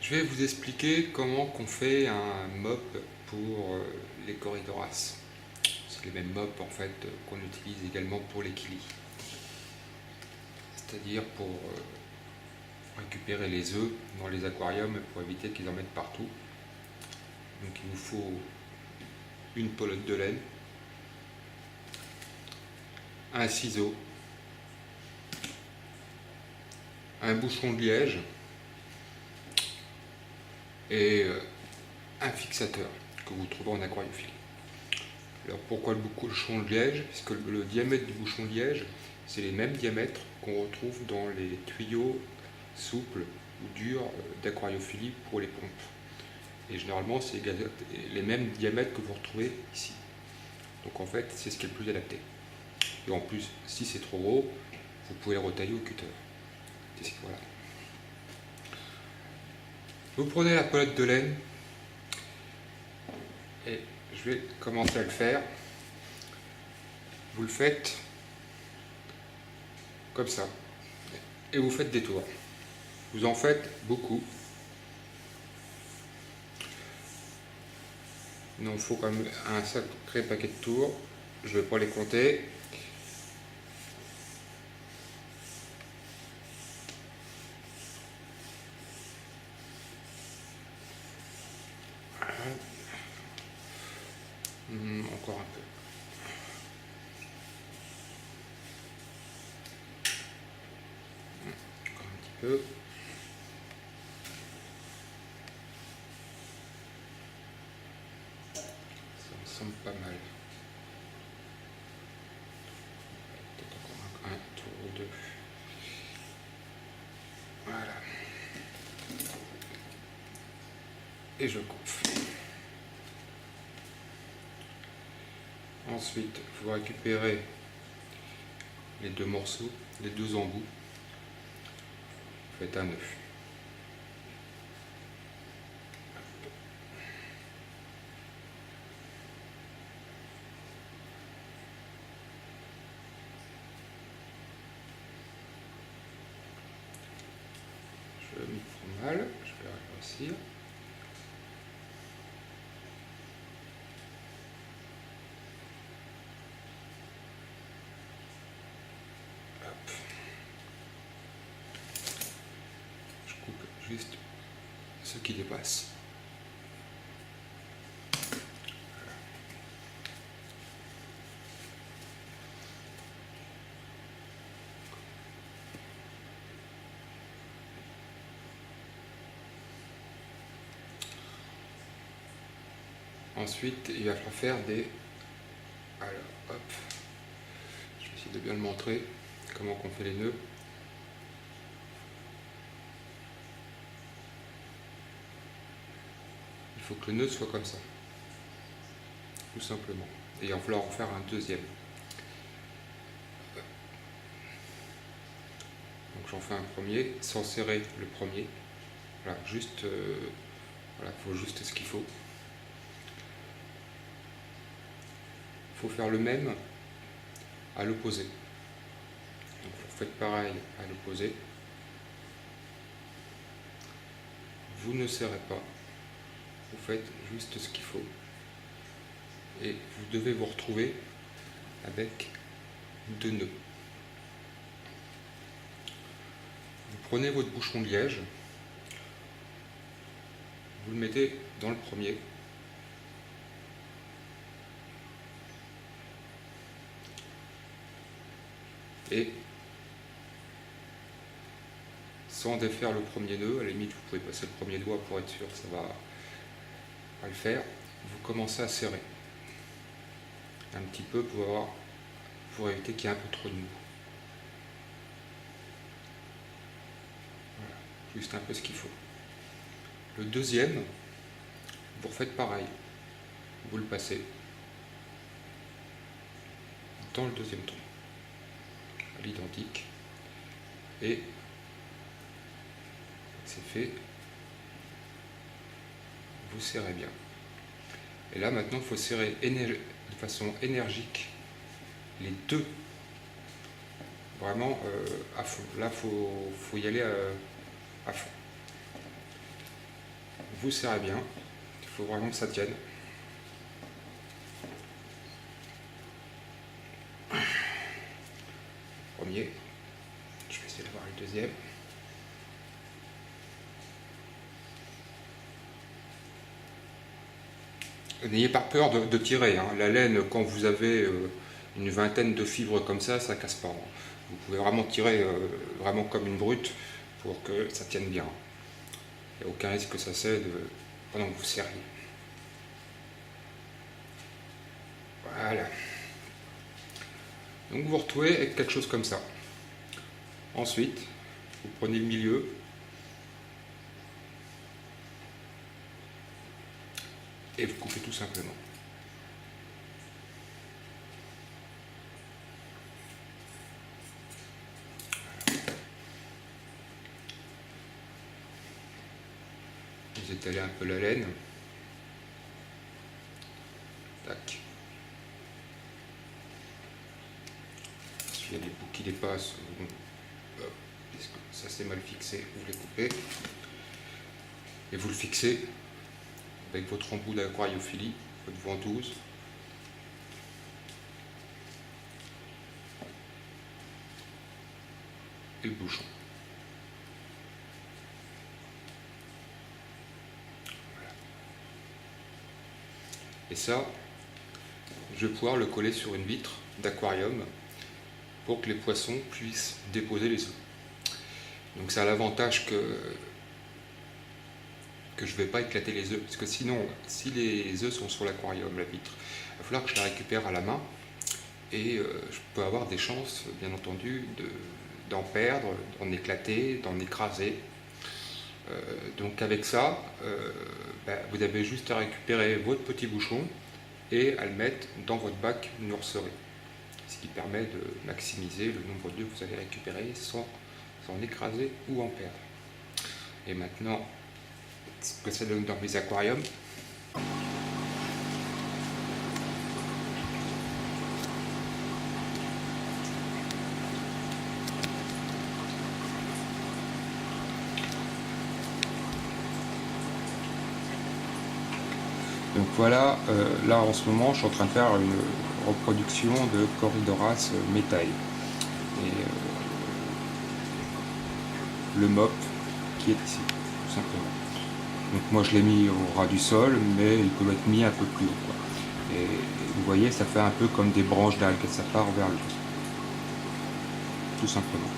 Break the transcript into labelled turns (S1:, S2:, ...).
S1: Je vais vous expliquer comment qu'on fait un mop pour les corridoras. C'est les mêmes mops en fait qu'on utilise également pour les kilis. C'est-à-dire pour récupérer les œufs dans les aquariums pour éviter qu'ils en mettent partout. Donc il vous faut une pelote de laine, un ciseau, un bouchon de liège et un fixateur que vous trouverez en aquariophilie. Alors pourquoi le bouchon de liège? Parce que le diamètre du bouchon de liège, c'est les mêmes diamètres qu'on retrouve dans les tuyaux souples ou durs d'aquariophilie pour les pompes. Et généralement, c'est les mêmes diamètres que vous retrouvez ici. Donc en fait, c'est ce qui est le plus adapté. Et en plus, si c'est trop gros, vous pouvez le retailler au cutter. Voilà. Vous prenez la pelote de laine et je vais commencer à le faire. Vous le faites comme ça et vous faites des tours. Vous en faites beaucoup. Il en faut quand même un sacré paquet de tours. Je ne vais pas les compter. Encore un peu. Encore un petit peu. Ça me semble pas mal. Peut-être encore un tour ou deux. Voilà. Et je coupe. Ensuite, vous récupérez les deux morceaux, les deux embouts. Vous faites un œuf. Je m'y prends mal, je vais réussir. Hop. Je coupe juste ce qui dépasse. Ensuite, il va falloir faire des... Alors, hop. Je vais essayer de bien le montrer, comment qu'on fait les nœuds. Il faut que le nœud soit comme ça. Tout simplement. Et il va falloir en faire un deuxième. Donc j'en fais un premier, sans serrer le premier. Voilà, juste... voilà, il faut juste ce qu'il faut. Il faut faire le même à l'opposé. Donc vous faites pareil à l'opposé. Vous ne serrez pas. Vous faites juste ce qu'il faut. Et vous devez vous retrouver avec deux nœuds. Vous prenez votre bouchon de liège. Vous le mettez dans le premier. Et sans défaire le premier nœud, à la limite vous pouvez passer le premier doigt pour être sûr que ça va le faire, vous commencez à serrer un petit peu pour éviter qu'il y ait un peu trop de mou. Voilà, juste un peu ce qu'il faut. Le deuxième, vous refaites pareil, vous le passez dans le deuxième trou, à l'identique, et c'est fait, vous serrez bien. Et là maintenant il faut serrer de façon énergique les deux, vraiment à fond. Là il faut y aller à fond. vous serrez bien, il faut vraiment que ça tienne. Premier, je vais essayer d'avoir le deuxième. N'ayez pas peur de tirer, hein. La laine, quand vous avez une vingtaine de fibres comme ça casse pas, hein. Vous pouvez vraiment tirer vraiment comme une brute pour que ça tienne bien. Il n'y a aucun risque que ça cède pendant que vous serrez. Voilà. Donc vous retrouvez avec quelque chose comme ça. Ensuite, vous prenez le milieu. Et vous coupez tout simplement. Vous étalez un peu la laine. Tac. S'il y a des bouts qui dépassent, hop, ça c'est mal fixé, vous les coupez. Et vous le fixez avec votre embout d'aquariophilie, votre ventouse. Et le bouchon. Voilà. Et ça, je vais pouvoir le coller sur une vitre d'aquarium pour que les poissons puissent déposer les œufs. Donc ça a l'avantage que je ne vais pas éclater les œufs, parce que sinon, si les œufs sont sur l'aquarium, la vitre, il va falloir que je la récupère à la main, et je peux avoir des chances, bien entendu, d'en perdre, d'en éclater, d'en écraser. Donc avec ça, vous avez juste à récupérer votre petit bouchon et à le mettre dans votre bac nurserie, ce qui permet de maximiser le nombre d'œufs que vous allez récupérer sans en écraser ou en perdre. Et maintenant, ce que ça donne dans mes aquariums. Donc voilà, là en ce moment je suis en train de faire une reproduction de Corydoras métaille. Et le mop qui est ici, tout simplement. Donc moi je l'ai mis au ras du sol, mais il peut être mis un peu plus haut, quoi. Et vous voyez, ça fait un peu comme des branches d'algues, ça part vers le haut. Tout simplement.